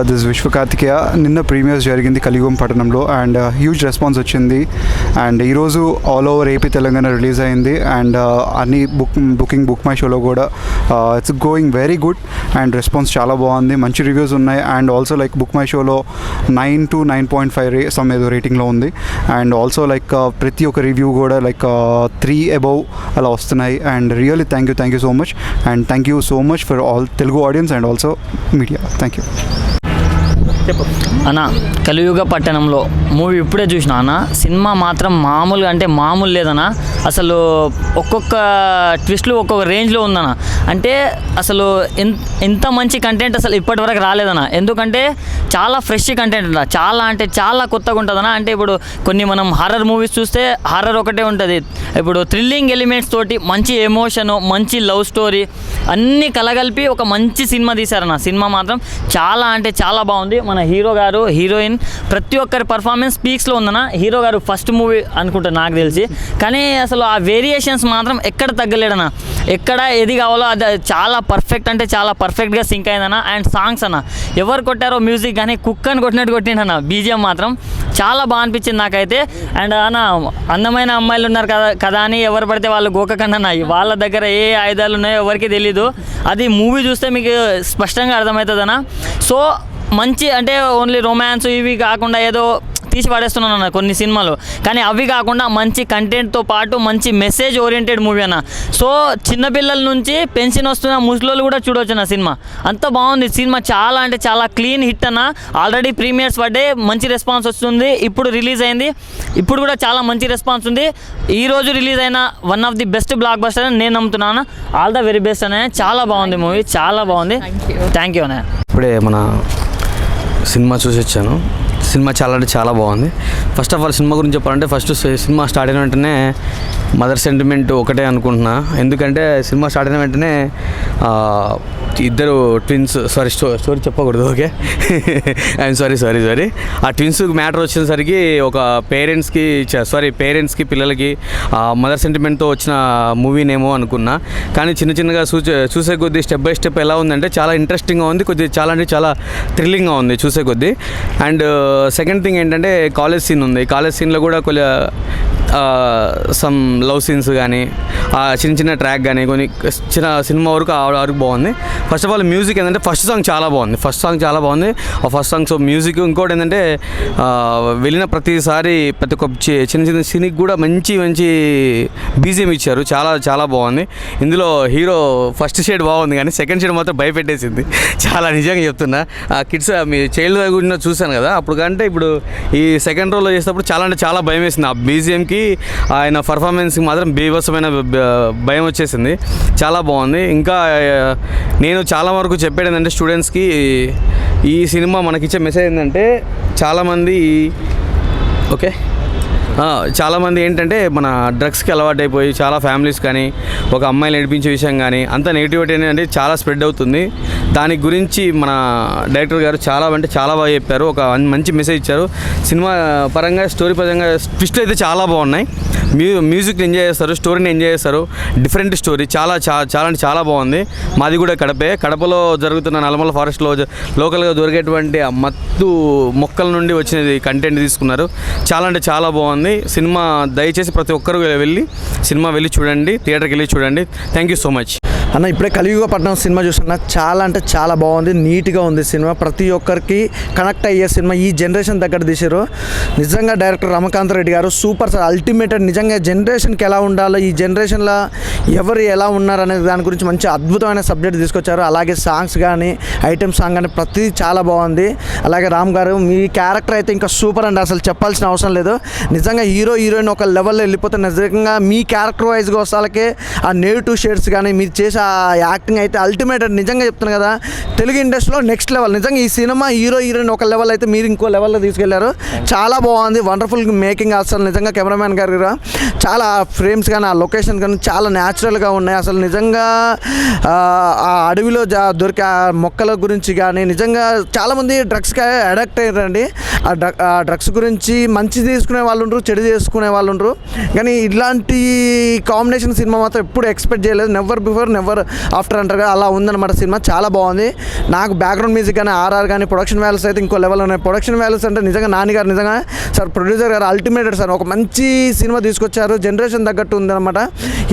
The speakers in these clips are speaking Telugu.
దిస్ విశ్వకార్తికేయ నిన్న ప్రీమియర్స్ జరిగింది కలియుగం పట్టణంలో అండ్ హ్యూజ్ రెస్పాన్స్ వచ్చింది అండ్ ఈరోజు all over AP Telangana release అయింది అండ్ అన్ని బుక్ మై షోలో కూడా it's going very good and response చాలా బాగుంది, మంచి రివ్యూస్ ఉన్నాయి and also like book my షోలో 9 to 9.5 సమ్ ఏదో రేటింగ్లో ఉంది అండ్ ఆల్సో లైక్ ప్రతి ఒక్క రివ్యూ కూడా లైక్ 3 above అలా వస్తున్నాయి and really thank you so much and thank you so much for all Telugu audience and also media. Thank you అన్న. కలియుగ పట్టణంలో మూవీ ఇప్పుడే చూసిన అన్న, సినిమా మాత్రం మామూలుగా అంటే మామూలు లేదన్న. అసలు ఒక్కొక్క ట్విస్ట్లు ఒక్కొక్క రేంజ్లో ఉందన్న. అంటే అసలు ఎంత మంచి కంటెంట్ అసలు ఇప్పటివరకు రాలేదన్న. ఎందుకంటే చాలా ఫ్రెష్ కంటెంట్ అన్న, చాలా అంటే చాలా కొత్తగా ఉంటుందన్న. అంటే ఇప్పుడు కొన్ని మనం హారర్ మూవీస్ చూస్తే హారర్ ఒకటే ఉంటుంది, ఇప్పుడు థ్రిల్లింగ్ ఎలిమెంట్స్ తోటి మంచి ఎమోషను, మంచి లవ్ స్టోరీ అన్నీ కలగలిపి ఒక మంచి సినిమా తీశారన్న. సినిమా మాత్రం చాలా అంటే చాలా బాగుంది. మన హీరో గారు, హీరోయిన్ ప్రతి ఒక్కరి పర్ఫార్మెన్స్ పీక్స్లో ఉందన్న. హీరో గారు ఫస్ట్ మూవీ అనుకుంటా నాకు తెలిసి, కానీ అసలు ఆ వేరియేషన్స్ మాత్రం ఎక్కడ తగ్గలేడన్న. ఎక్కడ ఏది కావాలో అది చాలా పర్ఫెక్ట్ అంటే చాలా పర్ఫెక్ట్గా సింక్ అయిందన్న. అండ్ సాంగ్స్ అన్న ఎవరు కొట్టారో మ్యూజిక్ కానీ కుక్ అని కొట్టినట్టు కొట్టిండన్న. బీజిఎం మాత్రం చాలా బాగా అనిపించింది నాకైతే. అండ్ అన్న అందమైన అమ్మాయిలు ఉన్నారు కదా అని ఎవరు పడితే వాళ్ళు గోకకన్నా, వాళ్ళ దగ్గర ఏ ఆయుధాలు ఉన్నాయో ఎవరికి తెలీదు. అది మూవీ చూస్తే మీకు స్పష్టంగా అర్థమవుతుందన్న. సో మంచి అంటే ఓన్లీ రొమాన్స్ ఇవి కాకుండా ఏదో తీసి పడేస్తున్నాను అన్న కొన్ని సినిమాలు, కానీ అవి కాకుండా మంచి కంటెంట్తో పాటు మంచి మెసేజ్ ఓరియంటెడ్ మూవీ అన్న. సో చిన్నపిల్లల నుంచి పెన్షన్ వస్తున్న ముసలోళ్ళు కూడా చూడవచ్చు అన్న సినిమా. అంత బాగుంది సినిమా, చాలా అంటే చాలా క్లీన్ హిట్ అన్న. ఆల్రెడీ ప్రీమియర్స్ పడ్డే మంచి రెస్పాన్స్ వస్తుంది, ఇప్పుడు రిలీజ్ అయింది, ఇప్పుడు కూడా చాలా మంచి రెస్పాన్స్ ఉంది. ఈరోజు రిలీజ్ అయిన one of the best block buster అని నేను నమ్ముతున్నాను. ఆల్ ద వెరీ బెస్ట్ అనే. చాలా బాగుంది మూవీ, చాలా బాగుంది. థ్యాంక్ యూ అన్న. ఇప్పుడే మన సినిమా చూసి వచ్చాను. సినిమా చాలా అంటే చాలా బాగుంది. ఫస్ట్ ఆఫ్ ఆల్ సినిమా గురించి చెప్పాలంటే ఫస్ట్ సినిమా స్టార్ట్ అయిన వెంటనే మదర్ సెంటిమెంట్ ఒకటే అనుకుంటున్నా. ఎందుకంటే సినిమా స్టార్ట్ అయిన వెంటనే ఇద్దరు ట్విన్స్, స్టోరీ చెప్పకూడదు, ఓకే ఐఎమ్ సారీ. ఆ ట్విన్స్ మ్యాటర్ వచ్చేసరికి ఒక పేరెంట్స్కి పిల్లలకి మదర్ సెంటిమెంట్తో వచ్చిన మూవీనేమో అనుకున్నా. కానీ చిన్నగా చూసే కొద్దీ స్టెప్ బై స్టెప్ ఎలా ఉందంటే చాలా ఇంట్రెస్టింగ్గా ఉంది, కొద్దిగా చాలా అంటే చాలా థ్రిల్లింగ్గా ఉంది చూసే కొద్దీ. అండ్ సెకండ్ థింగ్ ఏంటంటే కాలేజ్ సీన్ ఉంది. కాలేజ్ సీన్లో కూడా కొద్దిగా సమ్ లవ్ సీన్స్ కానీ చిన్న ట్రాక్ కానీ కొన్ని చిన్న సినిమా వరకు బాగుంది. ఫస్ట్ ఆఫ్ ఆల్ మ్యూజిక్ ఏంటంటే ఫస్ట్ సాంగ్ చాలా బాగుంది. ఆ ఫస్ట్ సాంగ్ సో మ్యూజిక్. ఇంకోటి ఏంటంటే వెళ్ళిన ప్రతిసారి ప్రతి ఒక్క చిన్న సీన్కి కూడా మంచి బీజిఎం ఇచ్చారు, చాలా బాగుంది. ఇందులో హీరో ఫస్ట్ షేడ్ బాగుంది కానీ సెకండ్ షేడ్ మాత్రం భయపెట్టేసింది చాలా, నిజంగా చెప్తున్నా. ఆ కిడ్స్ మీ చైల్డ్ గురించి చూశాను కదా, అప్పుడు కంటే ఇప్పుడు ఈ సెకండ్ రోల్లో చేసేటప్పుడు చాలా అంటే చాలా భయం వేసింది. ఆ బీజిఎంకి ఆయన పర్ఫార్మెన్స్కి మాత్రం బీభత్సమైన భయం వచ్చేసింది. చాలా బాగుంది. ఇంకా నేను చాలా వరకు చెప్పేది ఏంటంటే స్టూడెంట్స్కి ఈ సినిమా మనకిచ్చే మెసేజ్ ఏంటంటే చాలామంది ఏంటంటే మన డ్రగ్స్కి అలవాటు అయిపోయి చాలా ఫ్యామిలీస్ కానీ ఒక అమ్మాయిని నడిపించే విషయం కానీ అంత నెగిటివిటీ అనేది చాలా స్ప్రెడ్ అవుతుంది. దాని గురించి మన డైరెక్టర్ గారు చాలా బాగా చెప్పారు, ఒక మంచి మెసేజ్ ఇచ్చారు. సినిమా పరంగా స్టోరీ పరంగా ట్విస్ట్లు అయితే చాలా బాగున్నాయి. మ్యూజిక్ని ఎంజాయ్ చేస్తారు, స్టోరీని ఎంజాయ్ చేస్తారు. డిఫరెంట్ స్టోరీ చాలా అంటే చాలా బాగుంది. మాది కూడా కడపలో జరుగుతున్న నల్లమల ఫారెస్ట్లో లోకల్గా దొరికేటువంటి ఆ మత్తు మొక్కల నుండి వచ్చినది కంటెంట్ తీసుకున్నారు. చాలా అంటే చాలా బాగుంది సినిమా. దయచేసి ప్రతి ఒక్కరు వెళ్ళి చూడండి, థియేటర్కి వెళ్ళి చూడండి. థ్యాంక్ యూ సో మచ్ అన్న. ఇప్పుడే కలియుగ పట్టణం సినిమా చూస్తున్నా, చాలా అంటే చాలా బాగుంది, నీట్గా ఉంది సినిమా. ప్రతి ఒక్కరికి కనెక్ట్ అయ్యే సినిమా. ఈ జనరేషన్ దగ్గర తీసారు నిజంగా. డైరెక్టర్ రమకాంత్ రెడ్డి గారు సూపర్ సార్, అల్టిమేటెడ్. నిజంగా జనరేషన్కి ఎలా ఉండాలో, ఈ జనరేషన్లో ఎవరు ఎలా ఉన్నారనే దాని గురించి మంచి అద్భుతమైన సబ్జెక్ట్ తీసుకొచ్చారు. అలాగే సాంగ్స్ కానీ ఐటమ్ సాంగ్ కానీ ప్రతిదీ చాలా బాగుంది. అలాగే రామ్ గారు మీ క్యారెక్టర్ అయితే ఇంకా సూపర్ అండి, అసలు చెప్పాల్సిన అవసరం లేదు. నిజంగా హీరోయిన్ ఒక లెవెల్లో వెళ్ళిపోతే నిజంగా మీ క్యారెక్టర్ వైజ్గా వస్తాలకే ఆ నెగిటివ్ షేడ్స్ కానీ మీరు చేసే ఆ యాక్టింగ్ అయితే అల్టిమేట్. నిజంగా చెప్తున్నాను కదా, తెలుగు ఇండస్ట్రీలో నెక్స్ట్ లెవెల్. నిజంగా ఈ సినిమా హీరోయిన్ ఒక లెవెల్ అయితే మీరు ఇంకో లెవెల్లో తీసుకెళ్లారు. చాలా బాగుంది, వండర్ఫుల్ మేకింగ్. అసలు నిజంగా కెమెరామ్యాన్ గారు చాలా ఫ్రేమ్స్ కానీ ఆ లొకేషన్ కానీ చాలా న్యాచురల్గా ఉన్నాయి. అసలు నిజంగా ఆ అడవిలో దొరికే ఆ మొక్కల గురించి కానీ నిజంగా చాలామంది డ్రగ్స్కి అడాక్ట్ అయ్యారండి. ఆ డ్రగ్స్ గురించి మంచి తీసుకునే వాళ్ళు ఉండరు, చెడు చేసుకునే వాళ్ళు ఉండరు. కానీ ఇలాంటి కాంబినేషన్ సినిమా మాత్రం ఎప్పుడు ఎక్స్పెక్ట్ చేయలేదు. నెవర్ బిఫోర్ ఎవర్ ఆఫ్టర్ అంటారు కదా, అలా ఉందన్నమాట సినిమా. చాలా బాగుంది. నాకు బ్యాక్గ్రౌండ్ మ్యూజిక్ కానీ ఆర్ఆర్ కానీ ప్రొడక్షన్ వాల్యూస్ అయితే ఇంకో లెవెల్ ఉన్నాయి. ప్రొడక్షన్ వాల్యూస్ అంటే నిజంగా నాని గారు నిజంగా సార్ ప్రొడ్యూసర్ గారు అల్టిమేటెడ్ సార్. ఒక మంచి సినిమా తీసుకొచ్చారు, జనరేషన్ తగ్గట్టు ఉందన్నమాట.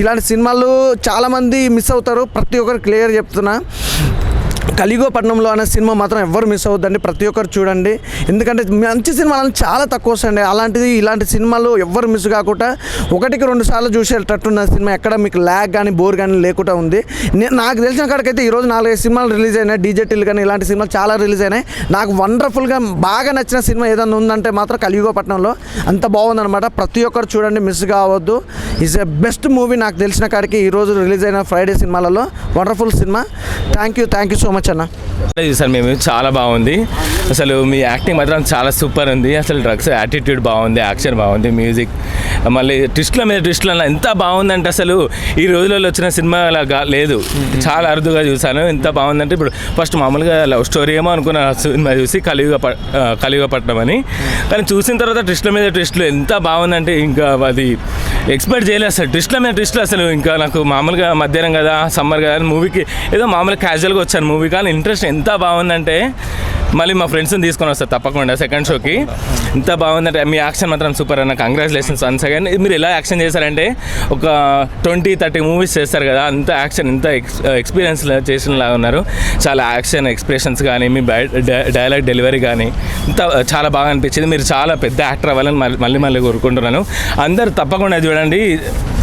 ఇలాంటి సినిమాలు చాలామంది మిస్ అవుతారు, ప్రతి ఒక్కరు క్లియర్ చెప్తున్నా. కలియుగపట్నంలో అనే సినిమా మాత్రం ఎవ్వరు మిస్ అవుద్దండి, ప్రతి ఒక్కరు చూడండి. ఎందుకంటే మంచి సినిమాలు చాలా తక్కువ వస్తాయండి. అలాంటిది ఇలాంటి సినిమాలు ఎవ్వరు మిస్ కాకుండా 1-2 సార్లు చూసేటట్టున్న సినిమా, ఎక్కడ మీకు ల్యాగ్ కానీ బోర్ కానీ లేకుండా ఉంది. నాకు తెలిసిన కాడికైతే ఈరోజు 4-5 సినిమాలు రిలీజ్ అయినాయి, డీజేటీలు కానీ ఇలాంటి సినిమాలు చాలా రిలీజ్ అయినాయి. నాకు వండర్ఫుల్గా బాగా నచ్చిన సినిమా ఏదైనా ఉందంటే మాత్రం కలియుగపట్నంలో. అంత బాగుందన్నమాట. ప్రతి ఒక్కరు చూడండి, మిస్ కావద్దు. ఈజ్ ఎ బెస్ట్ మూవీ నాకు తెలిసిన కాడికి ఈరోజు రిలీజ్ అయిన ఫ్రైడే సినిమాలలో. Wonderful cinema. Thank you so much అన్న. చూసాను మేము, చాలా బాగుంది. అసలు మీ యాక్టింగ్ మాత్రం చాలా సూపర్ ఉంది. అసలు డ్రగ్స్ యాటిట్యూడ్ బాగుంది, యాక్షన్ బాగుంది, మ్యూజిక్ మళ్ళీ ట్విస్ట్ల మీద ట్విస్ట్లు అలా ఎంత బాగుందంటే అసలు ఈ రోజులలో వచ్చిన సినిమా అలా లేదు. చాలా అరుదుగా చూసాను. ఎంత బాగుందంటే ఇప్పుడు ఫస్ట్ మామూలుగా లవ్ స్టోరీ ఏమో అనుకున్న సినిమా చూసి కలియుగపట్నం అని, కానీ చూసిన తర్వాత ట్విస్ట్ల మీద ట్విస్ట్లు ఎంత బాగుందంటే ఇంకా అది ఎక్స్పెక్ట్ చేయలేదు అసలు. ట్విస్ట్ల మీద ట్విస్ట్లు అసలు ఇంకా నాకు మామూలుగా మధ్యాహ్నం కదా, సమ్మర్ కదా, మూవీకి ఏదో మామూలుగా క్యాజువల్గా వచ్చాను మూవీ, కానీ ఇంట్రెస్ట్ ఎంత బాగుందంటే మళ్ళీ మా ఫ్రెండ్స్ని తీసుకొని వస్తారు తప్పకుండా సెకండ్ షోకి. ఎంత బాగుందంటే మీ యాక్షన్ మాత్రం సూపర్ అన్న. Congratulations once again. మీరు ఎలా యాక్షన్ చేశారంటే ఒక 20-30 మూవీస్ చేస్తారు కదా, అంత యాక్షన్ ఇంత ఎక్స్పీరియన్స్ చేసినలాగా ఉన్నారు. చాలా యాక్షన్ ఎక్స్ప్రెషన్స్ కానీ మీ డైలాగ్ డెలివరీ కానీ ఇంత చాలా బాగా అనిపించింది. మీరు చాలా పెద్ద యాక్టర్ అవ్వాలని మళ్ళీ కోరుకుంటున్నాను. అందరు తప్పకుండా చూడండి,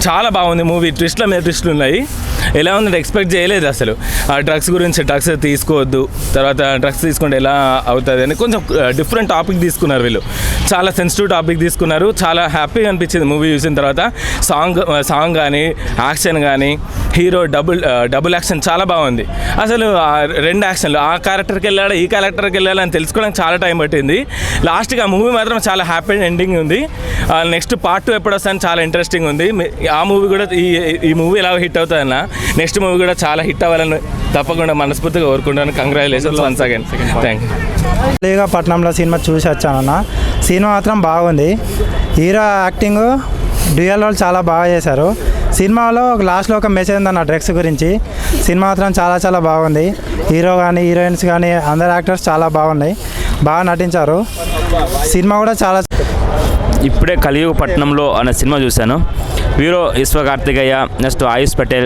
చాలా బాగుంది మూవీ. ట్విస్ట్ల మీద ట్విస్ట్లు ఉన్నాయి. ఎలా ఉందంటే ఎక్స్పెక్ట్ చేయలేదు అసలు. ఆ డ్రగ్స్ గురించి, డ్రగ్స్ తీసుకోవద్దు, తర్వాత డ్రగ్స్ తీసుకుంటే ఎలా అవుతుంది అని కొంచెం డిఫరెంట్ టాపిక్ తీసుకున్నారు వీళ్ళు. చాలా సెన్సిటివ్ టాపిక్ తీసుకున్నారు. చాలా హ్యాపీగా అనిపించింది మూవీ చూసిన తర్వాత. సాంగ్ కానీ యాక్షన్ కానీ హీరో డబుల్ యాక్షన్ చాలా బాగుంది. అసలు 2 యాక్షన్లు, ఆ క్యారెక్టర్కి వెళ్ళాడు ఈ క్యారెక్టర్కి వెళ్ళాడు అని తెలుసుకోవడానికి చాలా టైం పట్టింది. లాస్ట్కి ఆ మూవీ మాత్రం చాలా హ్యాపీ ఎండింగ్ ఉంది. నెక్స్ట్ పార్ట్ 2 ఎప్పుడు వస్తుందని చాలా ఇంట్రెస్టింగ్ ఉంది. ఆ మూవీ కూడా ఈ మూవీ ఎలా హిట్ అవుతుందన్న, నెక్స్ట్ మూవీ కూడా చాలా హిట్ అవ్వాలని తప్పకుండా మనస్ఫూర్తిగా కోరుకుంటాను. Congratulations once again. Thank you. కలియుగపట్నంలో సినిమా చూసి వచ్చానన్న. సినిమా మాత్రం బాగుంది. హీరో యాక్టింగ్, డ్యూయల్ రోల్ చాలా బాగా చేశారు. సినిమాలో లాస్ట్లో ఒక మెసేజ్ ఉందన్న డ్రగ్స్ గురించి. సినిమా మాత్రం చాలా బాగుంది. హీరో కానీ హీరోయిన్స్ కానీ అందరు యాక్టర్స్ చాలా బాగున్నాయి, బాగా నటించారు. సినిమా కూడా చాలా. ఇప్పుడే కలియుగపట్నంలో అనే సినిమా చూశాను. Hero Vishwa Karthikeya, next Ayush Patel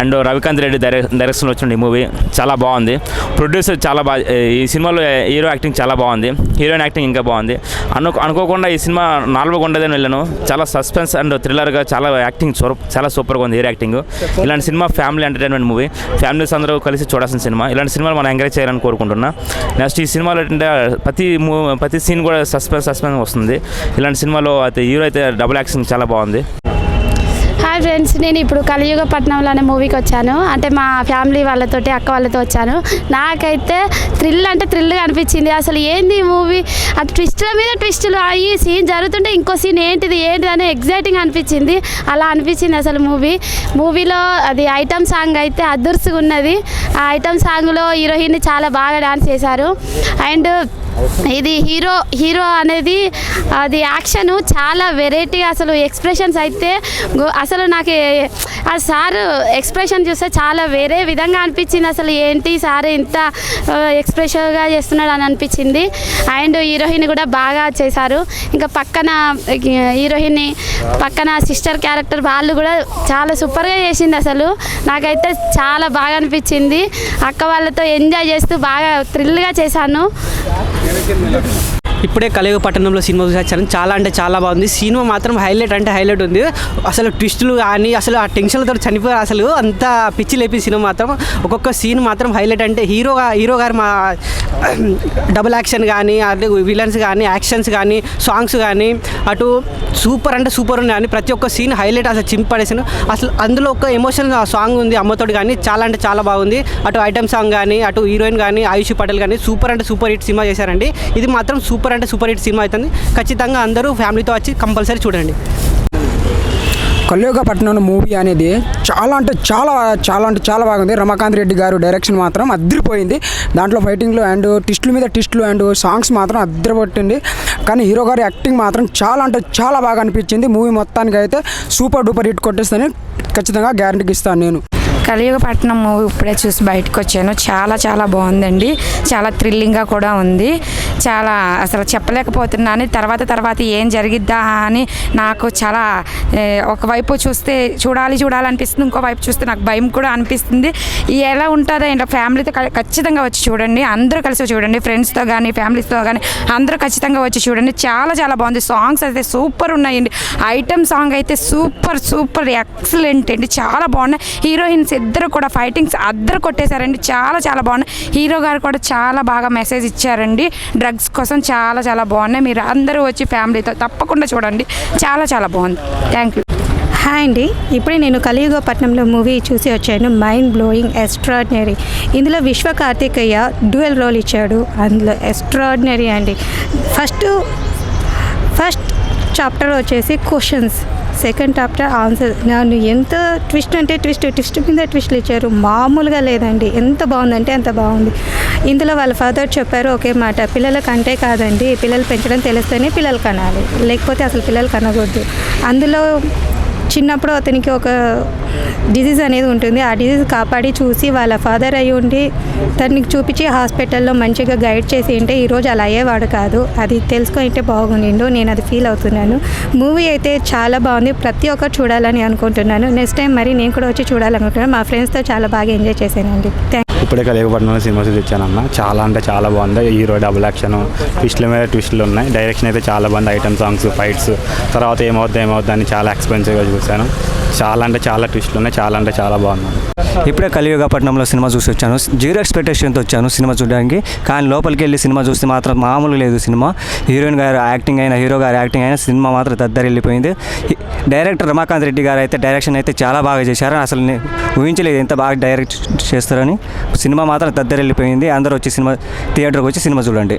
and Ravikanth Reddy డైరెక్షన్లో వచ్చిన ఈ మూవీ చాలా బాగుంది. ప్రొడ్యూసర్ చాలా బాగా, ఈ సినిమాలో హీరో యాక్టింగ్ చాలా బాగుంది, హీరోయిన్ యాక్టింగ్ ఇంకా బాగుంది. అనుకోకుండా ఈ సినిమా 4 ఉండదని వెళ్ళాను. చాలా సస్పెన్స్ అండ్ థ్రిల్లర్గా చాలా యాక్టింగ్ చాలా సూపర్గా ఉంది హీరో యాక్టింగ్. ఇలాంటి cinema family entertainment movie, families అందరూ కలిసి చూడాల్సిన సినిమా. ఇలాంటి సినిమాలు మనం ఎంకరేజ్ చేయాలని కోరుకుంటున్నా. నెక్స్ట్ ఈ సినిమాలో ఏంటంటే ప్రతి సీన్ కూడా సస్పెన్స్ వస్తుంది. ఇలాంటి సినిమాలో అయితే హీరో అయితే డబుల్ యాక్షన్ చాలా బాగుంది. హాయ్ ఫ్రెండ్స్, నేను ఇప్పుడు కలియుగపట్నంలో అనే మూవీకి వచ్చాను. అంటే మా ఫ్యామిలీ వాళ్ళతోటి, అక్క వాళ్ళతో వచ్చాను. నాకైతే థ్రిల్గా అనిపించింది. అసలు ఏంది ఈ మూవీ, అది ట్విస్టుల మీద ట్విస్టులు, ఈ సీన్ జరుగుతుంటే ఇంకో సీన్ ఏంటిది అని ఎగ్జైటింగ్ అనిపించింది. అలా అనిపించింది అసలు మూవీలో. అది ఐటమ్ సాంగ్ అయితే అదుర్సుగా ఉన్నది. ఆ ఐటమ్ సాంగ్లో హీరోయిన్ చాలా బాగా డాన్స్ చేశారు. అండ్ ఇది హీరో అనేది అది యాక్షన్ చాలా వెరైటీ. అసలు ఎక్స్ప్రెషన్స్ అయితే అసలు నాకు ఆ సార్ ఎక్స్ప్రెషన్ చూస్తే చాలా వేరే విధంగా అనిపించింది. అసలు ఏంటి సార్ ఇంత ఎక్స్ప్రెషన్గా చేస్తున్నాడు అని అనిపించింది. అండ్ హీరోయిన్ కూడా బాగా చేశారు. ఇంకా హీరోయిన్ పక్కన సిస్టర్ క్యారెక్టర్ వాళ్ళు కూడా చాలా సూపర్గా చేసింది. అసలు నాకైతే చాలా బాగా అనిపించింది. అక్క వాళ్ళతో ఎంజాయ్ చేస్తూ బాగా థ్రిల్గా చేశాను. ఇప్పుడే కలియుగపట్నంలో సినిమా చూసి వచ్చాను. చాలా అంటే చాలా బాగుంది. సినిమా మాత్రం హైలైట్ ఉంది. అసలు ట్విస్టులు కానీ అసలు ఆ టెన్షన్లతో చనిపోయారు. అసలు అంత పిచ్చి లేపి సినిమా మాత్రం ఒక్కొక్క సీన్ మాత్రం హైలైట్. అంటే హీరో గారు మా డబుల్ యాక్షన్ కానీ, అటు విలన్స్ కానీ, యాక్షన్స్ కానీ, సాంగ్స్ కానీ అటు సూపర్ ఉన్నాయి. కానీ ప్రతి ఒక్క సీన్ హైలైట్, అసలు చింపడేసాను. అసలు అందులో ఒక ఎమోషనల్ సాంగ్ ఉంది అమ్మతోటి కానీ, చాలా అంటే చాలా బాగుంది. అటు ఐటమ్ సాంగ్ కానీ, అటు హీరోయిన్ కానీ, ఆయుష్ పటేల్ కానీ సూపర్ హిట్ సినిమా చేశారండి. ఇది మాత్రం సూపర్ హిట్ సినిమా అవుతుంది. ఖచ్చితంగా అందరూ ఫ్యామిలీతో వచ్చి కంపల్సరీ చూడండి. కలియుగపట్నం మూవీ అనేది చాలా బాగుంది. రమాకాంత్ రెడ్డి గారు డైరెక్షన్ మాత్రం అద్దరిపోయింది. దాంట్లో ఫైటింగ్లు అండ్ ట్విస్టుల మీద ట్విస్టులు అండ్ సాంగ్స్ మాత్రం అద్దరిపట్టింది. కానీ హీరో గారి యాక్టింగ్ మాత్రం చాలా బాగా అనిపించింది. మూవీ మొత్తానికి అయితే సూపర్ డూపర్ హిట్ కొట్టేస్తానని ఖచ్చితంగా గ్యారంటీకి ఇస్తాను నేను. కలియుగ పట్టణం మూవీ ఇప్పుడే చూసి బయటకు వచ్చాను. చాలా చాలా బాగుందండి. చాలా థ్రిల్లింగ్గా కూడా ఉంది. చాలా అసలు చెప్పలేకపోతున్నాను. తర్వాత ఏం జరిగిద్దా అని నాకు చాలా ఒకవైపు చూస్తే చూడాలనిపిస్తుంది, ఇంకోవైపు చూస్తే నాకు భయం కూడా అనిపిస్తుంది. ఎలా ఉంటుందో ఏంటో ఫ్యామిలీతో ఖచ్చితంగా వచ్చి చూడండి. అందరూ కలిసి చూడండి, ఫ్రెండ్స్తో కానీ ఫ్యామిలీస్తో కానీ అందరూ ఖచ్చితంగా వచ్చి చూడండి. చాలా చాలా బాగుంది. సాంగ్స్ అయితే సూపర్ ఉన్నాయండి. ఐటమ్ సాంగ్ అయితే సూపర్ ఎక్సలెంట్ అండి. చాలా బాగున్నాయి. హీరోయిన్స్ ఇద్దరు కూడా ఫైటింగ్స్ అద్దరు కొట్టేశారండి. చాలా చాలా బాగున్నాయి. హీరో గారు కూడా చాలా బాగా మెసేజ్ ఇచ్చారండి డ్రగ్స్ కోసం. చాలా చాలా బాగున్నాయి. మీరు అందరూ వచ్చి ఫ్యామిలీతో తప్పకుండా చూడండి. చాలా చాలా బాగుంది. Thank you. హాయ్ అండి, ఇప్పుడే నేను కలియుగ పట్నంలో మూవీ చూసి వచ్చాను. Mind blowing, extraordinary. ఇందులో విశ్వ కార్తికేయ డ్యూయల్ రోల్ ఇచ్చాడు. అందులో ఎక్స్ట్రాడినరీ అండి. ఫస్ట్ చాప్టర్ వచ్చేసి క్వశ్చన్స్, సెకండ్ చాప్టర్ ఆన్సర్. నన్ను ఎంత ట్విస్ట్ మీద ట్విస్ట్లు ఇచ్చారు. మామూలుగా లేదండి. ఎంత బాగుందంటే అంత బాగుంది. ఇందులో వాళ్ళ ఫాదర్ చెప్పారు ఒకే మాట, పిల్లలకు అంటే కాదండి, పిల్లలు పెంచడం తెలిస్తేనే పిల్లలు కనాలి, లేకపోతే అసలు పిల్లలు కనకూడదు. అందులో చిన్నప్పుడు అతనికి ఒక డిజీజ్ అనేది ఉంటుంది. ఆ డిజీజ్ కాపాడి చూసి వాళ్ళ ఫాదర్ అయ్యి ఉండి తనకి చూపించి హాస్పిటల్లో మంచిగా గైడ్ చేసి ఉంటే ఈరోజు అలా అయ్యేవాడు కాదు. అది తెలుసుకుంటే బాగుండిండు. నేను అది ఫీల్ అవుతున్నాను. మూవీ అయితే చాలా బాగుంది. ప్రతి ఒక్కరు చూడాలని అనుకుంటున్నాను. నెక్స్ట్ టైం మరి నేను కూడా వచ్చి చూడాలనుకుంటున్నాను. మా ఫ్రెండ్స్తో చాలా బాగా ఎంజాయ్ చేశానండి. ఇప్పుడే కలియుగపట్నంలో సినిమా చూసి వచ్చానన్న. చాలా అంటే చాలా బాగుంది. హీరో డబుల్ యాక్షన్, ట్విస్ట్ల మీద ట్విస్టులు ఉన్నాయి. డైరెక్షన్ అయితే చాలా బాగుంది. ఐటమ్ సాంగ్స్, ఫైట్స్, తర్వాత ఏమవుద్ది అని చాలా ఎక్స్పెన్సివ్గా చూశాను. చాలా అంటే చాలా ట్విస్టులు ఉన్నాయి. చాలా అంటే చాలా బాగుంది. ఇప్పుడే కలియుగ పట్నంలో సినిమా చూసి వచ్చాను. 0 ఎక్స్పెక్టేషన్తో వచ్చాను సినిమా చూడడానికి. కానీ లోపలికి వెళ్ళి సినిమా చూస్తే మాత్రం మామూలు లేదు సినిమా. హీరోయిన్ గారు యాక్టింగ్ అయినా, హీరో గారు యాక్టింగ్ అయినా సినిమా మాత్రం దద్దరిల్లిపోయింది. డైరెక్టర్ రమాకాంత్ రెడ్డి గారు అయితే డైరెక్షన్ అయితే చాలా బాగా చేశారు. అసలు ఊహించలేదు ఎంత బాగా డైరెక్ట్ చేస్తారని. సినిమా మాత్రం దద్దరిల్లిపోయింది. అందరూ వచ్చి థియేటర్కి వచ్చి సినిమా చూడండి.